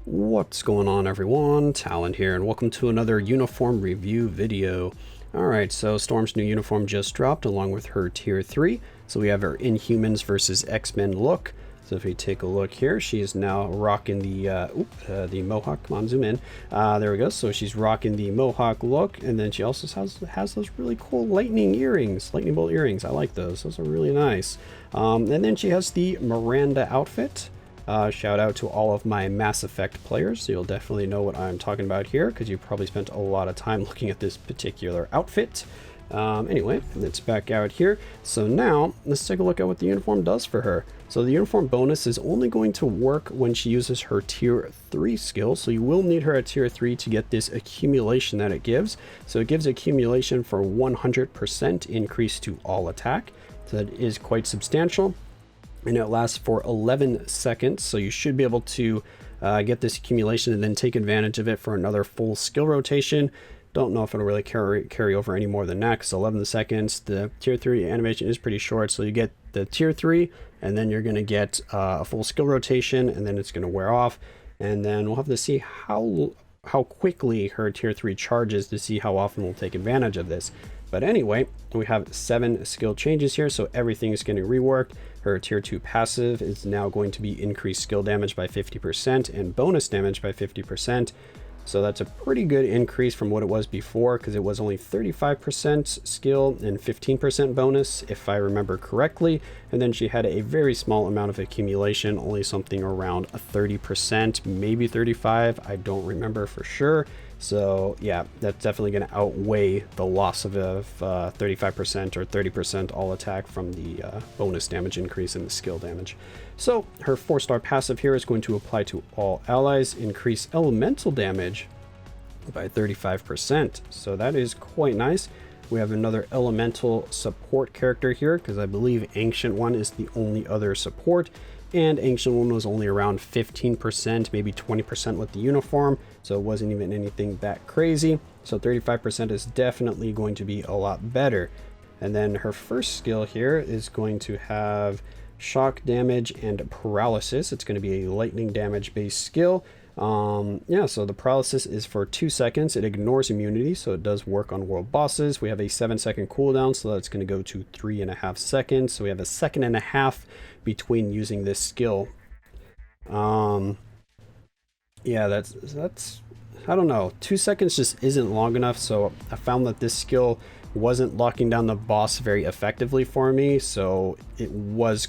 What's going on, everyone? Talen here, and welcome to another uniform review video. Alright, so Storm's new uniform just dropped along with her tier 3. So we have her Inhumans versus X-Men look. So if we take a look here, she is now rocking the Mohawk. Come on, zoom in. There we go. So she's rocking the Mohawk look, and then she also has those really cool lightning earrings, lightning bolt earrings. I like those. Those are really nice. And then she has the Miranda outfit. Shout out to all of my Mass Effect players. So you'll definitely know what I'm talking about here because you've probably spent a lot of time looking at this particular outfit. Anyway, let's back out here. So now let's take a look at what the uniform does for her. So the uniform bonus is only going to work when she uses her tier 3 skill. So you will need her at tier 3 to get this accumulation that it gives. So it gives accumulation for 100% increase to all attack. So that is quite substantial. And it lasts for 11 seconds, so you should be able to get this accumulation and then take advantage of it for another full skill rotation. Don't know if it'll really carry over any more than that, because 11 seconds, the tier 3 animation is pretty short, so you get the tier 3, and then you're going to get a full skill rotation, and then it's going to wear off, and then we'll have to see how quickly her tier 3 charges to see how often we'll take advantage of this. But anyway, we have 7 skill changes here, so everything is getting reworked. Her tier 2 passive is now going to be increased skill damage by 50% and bonus damage by 50%. So that's a pretty good increase from what it was before, because it was only 35% skill and 15% bonus, if I remember correctly. And then she had a very small amount of accumulation, only something around a 30%, maybe 35. I don't remember for sure. So yeah, that's definitely going to outweigh the loss of 35% or 30% all attack from the bonus damage increase in the skill damage. So her 4-star passive here is going to apply to all allies, increase elemental damage by 35%. So that is quite nice. We have another elemental support character here, because I believe Ancient One is the only other support. And Ancient One was only around 15%, maybe 20% with the uniform, so it wasn't even anything that crazy. So 35% is definitely going to be a lot better. And then her first skill here is going to have shock damage and paralysis. It's going to be a lightning damage based skill. Yeah, so the paralysis is for 2 seconds. It ignores immunity, so it does work on world bosses. We have a 7-second cooldown, so that's going to go to 3.5 seconds. So we have a 1.5 seconds between using this skill. Yeah, that's I don't know. 2 seconds just isn't long enough, so I found that this skill wasn't locking down the boss very effectively for me, so it was,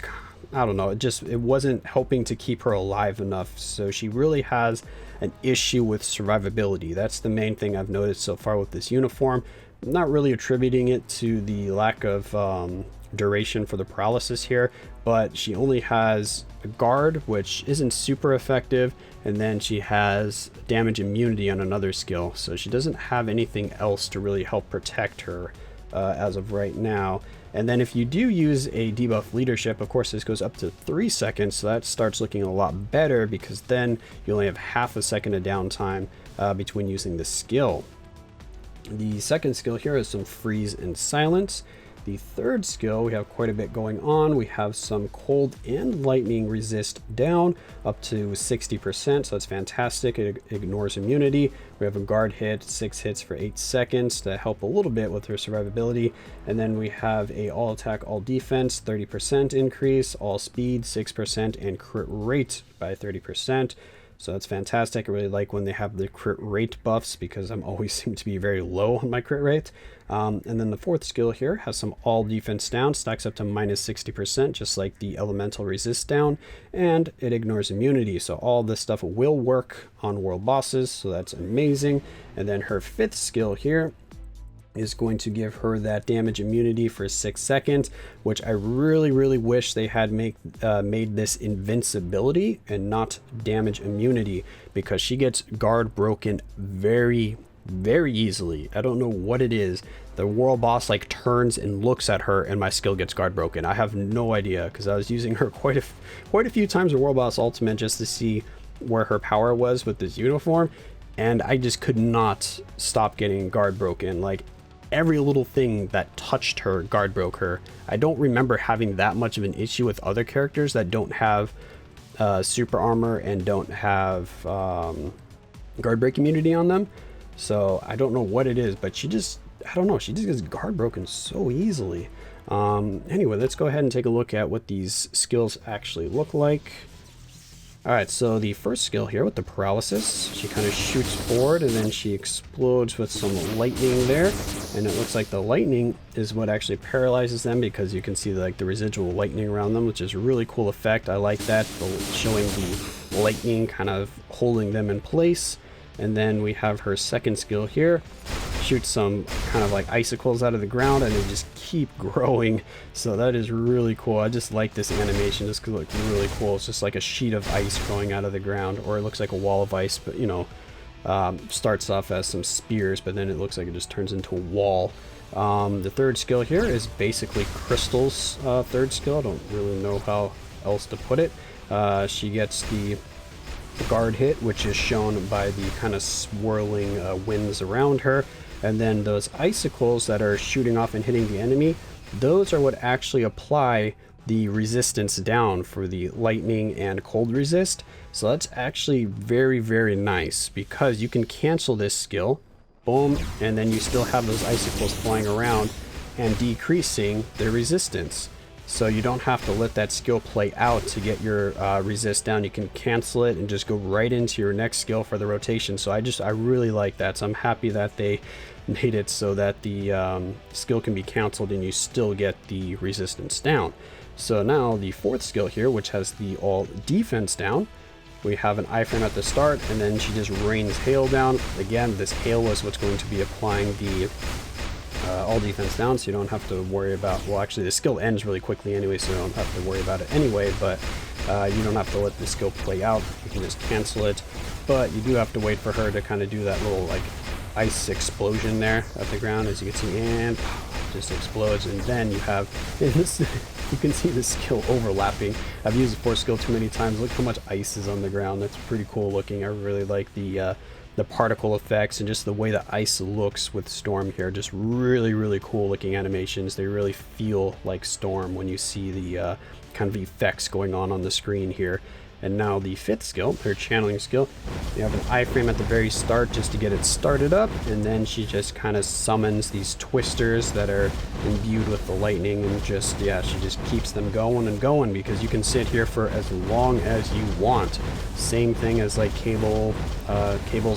I don't know, it wasn't helping to keep her alive enough. So she really has an issue with survivability. That's the main thing I've noticed so far with this uniform. I'm not really attributing it to the lack of duration for the paralysis here, but she only has a guard, which isn't super effective, and then she has damage immunity on another skill, so she doesn't have anything else to really help protect her as of right now. And then if you do use a debuff leadership, of course this goes up to 3 seconds, so that starts looking a lot better, because then you only have half a second of downtime between using the skill. The second skill here is some freeze and silence. The third skill, we have quite a bit going on. We have some cold and lightning resist down up to 60%, so that's fantastic. It ignores immunity. We have a guard hit, 6 hits for 8 seconds to help a little bit with her survivability. And then we have a all attack, all defense, 30% increase, all speed, 6%, and crit rate by 30%. So that's fantastic. I really like when they have the crit rate buffs, because I'm always seem to be very low on my crit rate. And then the fourth skill here has some all defense down, stacks up to minus 60%, just like the elemental resist down, and it ignores immunity. So all this stuff will work on world bosses, so that's amazing. And then her fifth skill here is going to give her that damage immunity for 6 seconds, which I really wish they had made this invincibility and not damage immunity, because she gets guard broken very easily. I don't know what it is. The world boss like turns and looks at her and my skill gets guard broken. I have no idea, because I was using her quite a few times in world boss ultimate just to see where her power was with this uniform, and I just could not stop getting guard broken. Like, every little thing that touched her guard broke her. I don't remember having that much of an issue with other characters that don't have super armor and don't have guard break immunity on them. So I don't know what it is, but I don't know, she just gets guard broken so easily. Anyway, let's go ahead and take a look at what these skills actually look like. Alright, so the first skill here with the paralysis, she kind of shoots forward and then she explodes with some lightning there. And it looks like the lightning is what actually paralyzes them, because you can see like the residual lightning around them, which is a really cool effect. I like that, showing the lightning kind of holding them in place. And then we have her second skill here. Shoot some kind of like icicles out of the ground and they just keep growing. So that is really cool. I just like this animation just because it looks really cool. It's just like a sheet of ice growing out of the ground, or it looks like a wall of ice, but you know, starts off as some spears, but then it looks like it just turns into a wall. The third skill here is basically Crystal's third skill. I don't really know how else to put it. She gets the guard hit, which is shown by the kind of swirling winds around her, and then those icicles that are shooting off and hitting the enemy, those are what actually apply the resistance down for the lightning and cold resist. So that's actually very, very nice, because you can cancel this skill, boom, and then you still have those icicles flying around and decreasing their resistance. So you don't have to let that skill play out to get your resist down. You can cancel it and just go right into your next skill for the rotation. So I really like that. So I'm happy that they made it so that the skill can be canceled and you still get the resistance down. So now the fourth skill here, which has the all defense down, we have an iframe at the start, and then she just rains hail down. Again, this hail is what's going to be applying the all defense down, so you don't have to worry about, well actually the skill ends really quickly anyway, so you don't have to worry about it anyway, but you don't have to let the skill play out. You can just cancel it, but you do have to wait for her to kind of do that little like ice explosion there at the ground, as you can see, and just explodes. And then you have this, you can see the skill overlapping. I've used the fourth skill too many times. Look how much ice is on the ground. That's pretty cool looking. I really like the particle effects and just the way the ice looks with Storm here. Just really, really cool looking animations. They really feel like Storm when you see the kind of effects going on the screen here. And now the fifth skill, her channeling skill, you have an iframe at the very start just to get it started up, and then she just kind of summons these twisters that are imbued with the lightning, and just, yeah, she just keeps them going and going, because you can sit here for as long as you want. Same thing as like Cable's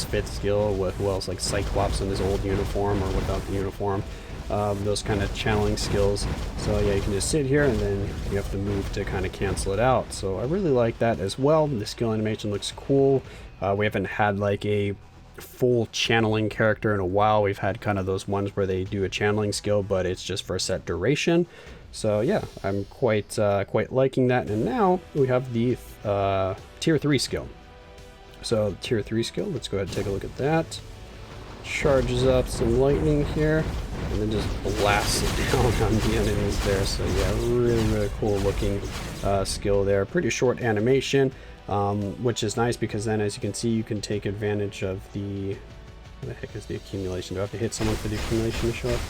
fifth skill with, who else, like Cyclops in his old uniform or without the uniform. Those kind of channeling skills. So yeah, you can just sit here and then you have to move to kind of cancel it out. So I really like that as well. The skill animation looks cool. We haven't had like a full channeling character in a while. We've had kind of those ones where they do a channeling skill, but it's just for a set duration. So yeah, I'm quite liking that. And now we have the tier 3 skill. So tier 3 skill, let's go ahead and take a look at that. Charges up some lightning here and then just blasts it down on the enemies there. So yeah, really cool looking skill there. Pretty short animation, which is nice, because then as you can see, you can take advantage of the, what the heck is the accumulation? Do I have to hit someone for the accumulation to show up?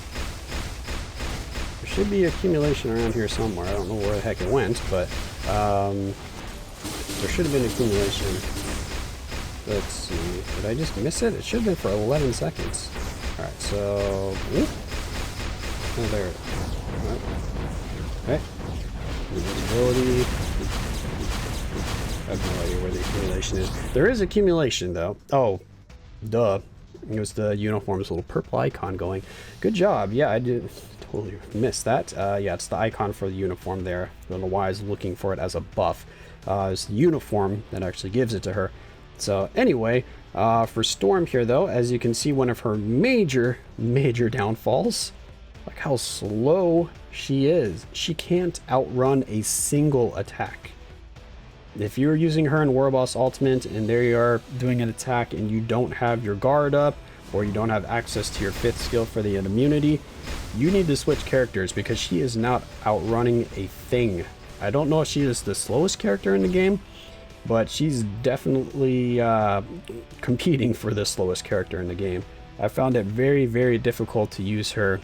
There should be accumulation around here somewhere. I don't know where the heck it went, but there should have been accumulation. Let's see, did I just miss it? It should have been for 11 seconds. Alright, so, ooh. Oh, there. Okay. Invisibility. I have no idea where the accumulation is. There is accumulation, though. Oh, duh. It was the uniform's little purple icon going. Good job. Yeah, I did totally miss that. Yeah, it's the icon for the uniform there. I don't know why I was looking for it as a buff. It's the uniform that actually gives it to her. So anyway, for Storm here though, as you can see, one of her major downfalls, like how slow she is. She can't outrun a single attack. If you're using her in Warboss Ultimate and there you are doing an attack and you don't have your guard up, or you don't have access to your fifth skill for the immunity, you need to switch characters, because she is not outrunning a thing. I don't know if she is the slowest character in the game, but she's definitely competing for the slowest character in the game. I found it very difficult to use her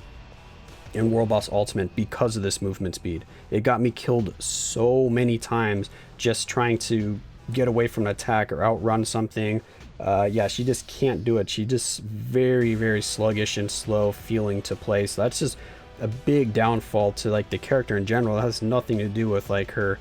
in World Boss Ultimate because of this movement speed. It got me killed so many times just trying to get away from an attack or outrun something. Yeah, she just can't do it. She just very, very sluggish and slow feeling to play. So that's just a big downfall to like the character in general. It has nothing to do with like her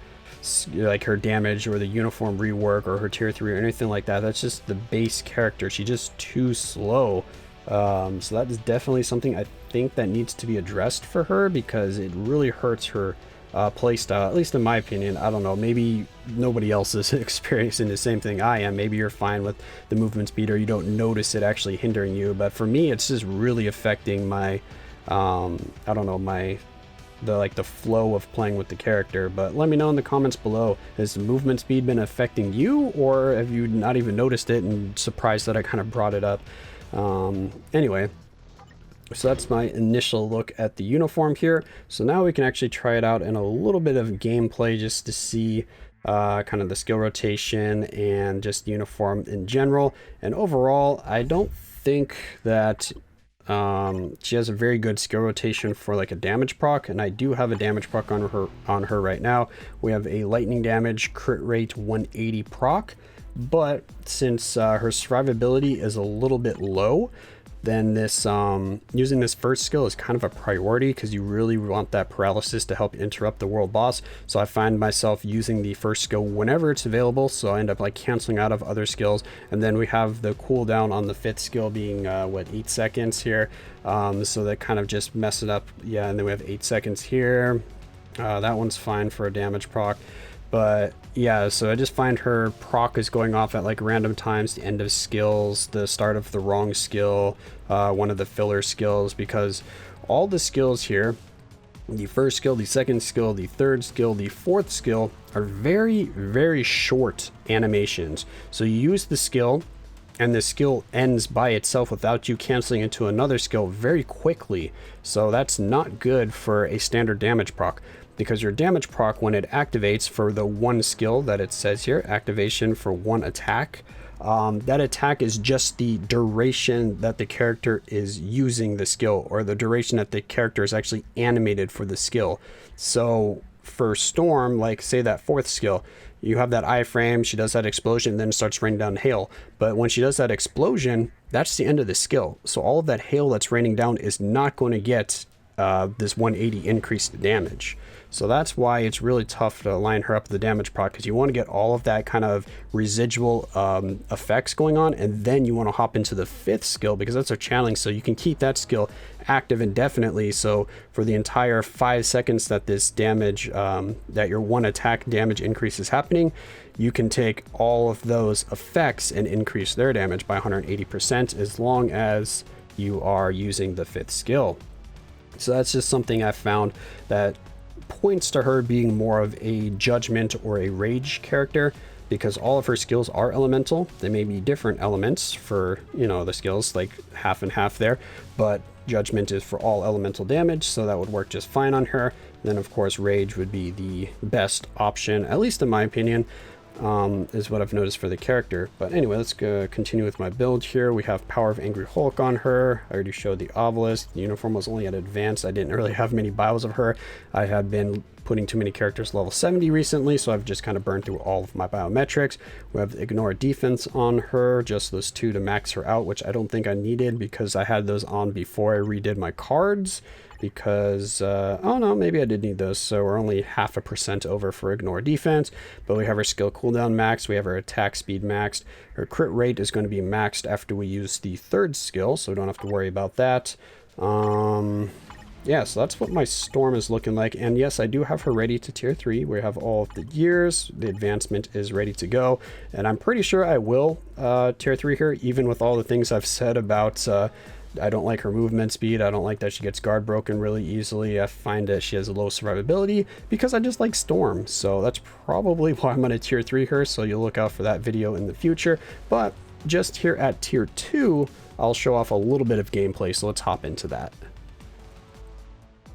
damage or the uniform rework or her tier 3 or anything like that. That's just the base character. She's just too slow. So that is definitely something I think that needs to be addressed for her, because it really hurts her playstyle, at least in my opinion. I don't know, maybe nobody else is experiencing the same thing I am. Maybe you're fine with the movement speed or you don't notice it actually hindering you, but for me it's just really affecting my I don't know, the flow of playing with the character. But let me know in the comments below, has the movement speed been affecting you, or have you not even noticed it and surprised that I kind of brought it up? Anyway, so that's my initial look at the uniform here. So now we can actually try it out in a little bit of gameplay just to see kind of the skill rotation and just the uniform in general. And overall, I don't think that she has a very good skill rotation for like a damage proc, and I do have a damage proc on her right now. We have a lightning damage crit rate 180 proc, but since her survivability is a little bit low, then this using this first skill is kind of a priority, because you really want that paralysis to help interrupt the world boss. So I find myself using the first skill whenever it's available, so I end up like canceling out of other skills. And then we have the cooldown on the 5th skill being 8 seconds here, so that kind of just messes it up. Yeah, and then we have 8 seconds here. That one's fine for a damage proc. But yeah, so I just find her proc is going off at like random times, the end of skills, the start of the wrong skill, one of the filler skills, because all the skills here, the first skill, the second skill, the third skill, the fourth skill, are very, very short animations. So you use the skill and the skill ends by itself without you canceling into another skill very quickly. So that's not good for a standard damage proc, because your damage proc, when it activates for the one skill that it says here, activation for one attack, that attack is just the duration that the character is using the skill, or the duration that the character is actually animated for the skill. So for Storm, like say that 4th skill, you have that iframe, she does that explosion, then starts raining down hail. But when she does that explosion, that's the end of the skill. So all of that hail that's raining down is not going to get this 180 increased damage. So that's why it's really tough to line her up with the damage proc, because you want to get all of that kind of residual effects going on, and then you want to hop into the 5th skill, because that's a challenge, so you can keep that skill active indefinitely. So for the entire 5 seconds that this damage, that your one attack damage increase is happening, you can take all of those effects and increase their damage by 180%, as long as you are using the 5th skill. So that's just something I found that points to her being more of a judgment or a rage character, because all of her skills are elemental. They may be different elements for, you know, the skills, like half and half there, but judgment is for all elemental damage, so that would work just fine on her. Then of course rage would be the best option, at least in my opinion, is what I've noticed for the character. But anyway, let's go continue with my build here. We have Power of Angry Hulk on her. I already showed the obelisk. The uniform was only at advanced. I didn't really have many bios of her. I had been putting too many characters level 70 recently, so I've just kind of burned through all of my biometrics. We have Ignore Defense on her, just those 2 to max her out, which I don't think I needed, because I had those on before I redid my cards. Because, oh no, maybe I did need those. So we're only 0.5% over for Ignore Defense, but we have our skill cooldown maxed, we have our attack speed maxed. Her crit rate is going to be maxed after we use the 3rd skill, so we don't have to worry about that. Yeah, so that's what my Storm is looking like. And yes, I do have her ready to tier 3. We have all of the gears, the advancement is ready to go, and I'm pretty sure I will tier 3 here, even with all the things I've said about I don't like her movement speed. I don't like that she gets guard broken really easily. I find that she has a low survivability, because I just like Storm. So that's probably why I'm going to tier 3 her. So you'll look out for that video in the future. But just here at tier 2, I'll show off a little bit of gameplay. So let's hop into that.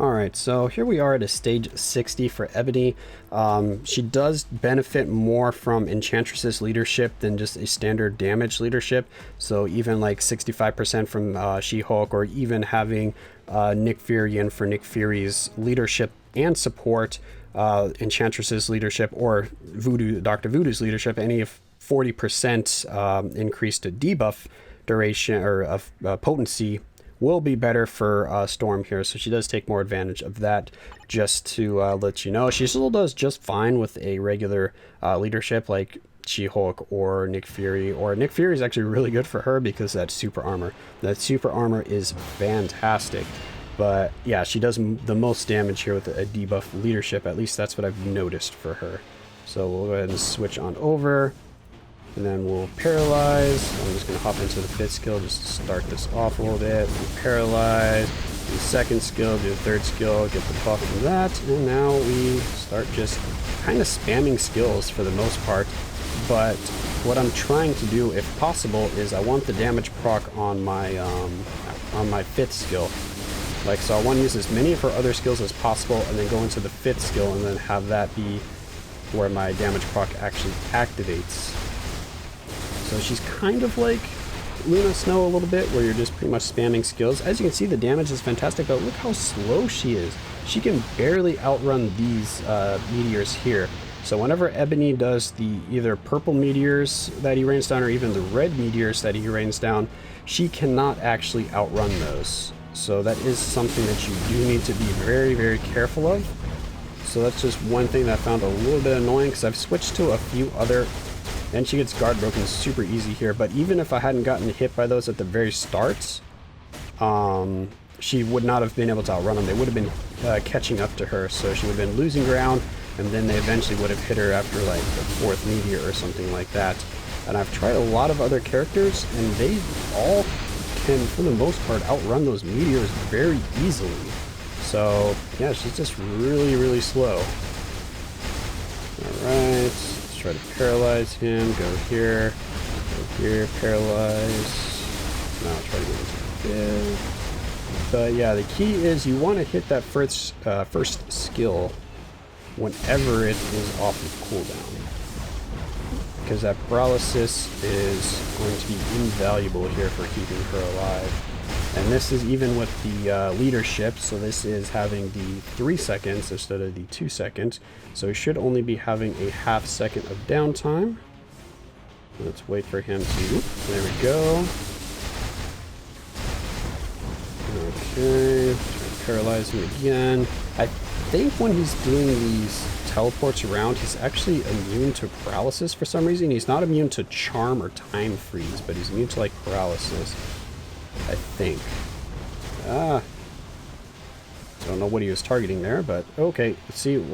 Alright, so here we are at a stage 60 for Ebony. She does benefit more from Enchantress's leadership than just a standard damage leadership. So even like 65% from She-Hulk, or even having Nick Fury in for Nick Fury's leadership and support, Enchantress's leadership, or Dr. Voodoo's leadership, any 40% increased debuff duration or of potency will be better for Storm here. So she does take more advantage of that. Just to let you know, she still does just fine with a regular leadership like She-Hulk or Nick Fury. Or Nick Fury is actually really good for her because that super armor. That super armor is fantastic. But yeah, she does the most damage here with a debuff leadership. At least that's what I've noticed for her. So we'll go ahead and switch on over. And then we'll paralyze. I'm just going to hop into the 5th skill just to start this off a little bit. We'll paralyze. Do the 2nd skill, do the 3rd skill, get the buff from that. And now we start just kind of spamming skills for the most part. But what I'm trying to do, if possible, is I want the damage proc on my 5th skill. Like, so I want to use as many of her other skills as possible and then go into the 5th skill and then have that be where my damage proc actually activates. So she's kind of like Luna Snow a little bit, where you're just pretty much spamming skills. As you can see, the damage is fantastic, but look how slow she is. She can barely outrun these meteors here. So whenever Ebony does the either purple meteors that he rains down or even the red meteors that he rains down, she cannot actually outrun those. So that is something that you do need to be very, very careful of. So that's just one thing that I found a little bit annoying, because I've switched to a few other. And she gets guard broken super easy here, but even if I hadn't gotten hit by those at the very start, she would not have been able to outrun them. They would have been catching up to her, so she would have been losing ground, and then they eventually would have hit her after like the 4th meteor or something like that. And I've tried a lot of other characters, and they all can, for the most part, outrun those meteors very easily. So yeah, she's just really, really slow. Alright. Try to paralyze him, go here, paralyze. Now I'll try to get into the 5th. But yeah, the key is you want to hit that first skill whenever it is off of cooldown, because that paralysis is going to be invaluable here for keeping her alive. And this is even with the leadership, so this is having the 3 seconds instead of the 2 seconds. So we should only be having a ½ second of downtime. Let's wait for him to... There we go. Okay, try to paralyze him again. I think when he's doing these teleports around, he's actually immune to paralysis for some reason. He's not immune to charm or time freeze, but he's immune to like paralysis, I think. Don't know what he was targeting there, but okay, let's see.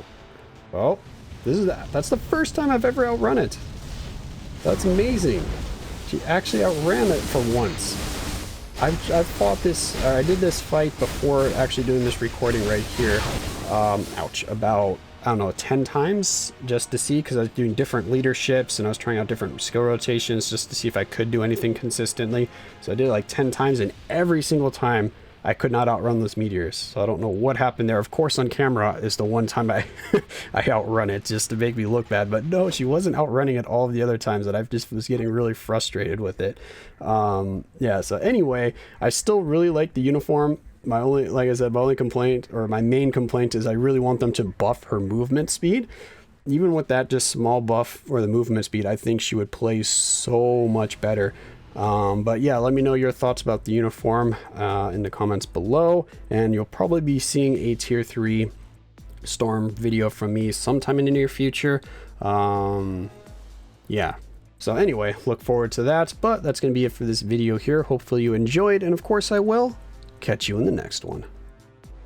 Well, that's the first time I've ever outrun it. That's amazing. She actually outran it for once. I've fought this, I did this fight before actually doing this recording right here. Ouch, about, I don't know, 10 times just to see, because I was doing different leaderships and I was trying out different skill rotations just to see if I could do anything consistently. So I did it like 10 times, and every single time I could not outrun those meteors. So I don't know what happened there. Of course, on camera is the one time I outrun it just to make me look bad. But no, she wasn't outrunning it all of the other times, that I just was getting really frustrated with it. Yeah, so anyway, I still really like the uniform. My only, like I said, my only complaint, or my main complaint, is I really want them to buff her movement speed. Even with that just small buff for the movement speed, I think she would play so much better. But yeah, let me know your thoughts about the uniform in the comments below, and you'll probably be seeing a tier 3 Storm video from me sometime in the near future. Yeah, so anyway, look forward to that, but that's going to be it for this video here. Hopefully you enjoyed, and of course I will catch you in the next one.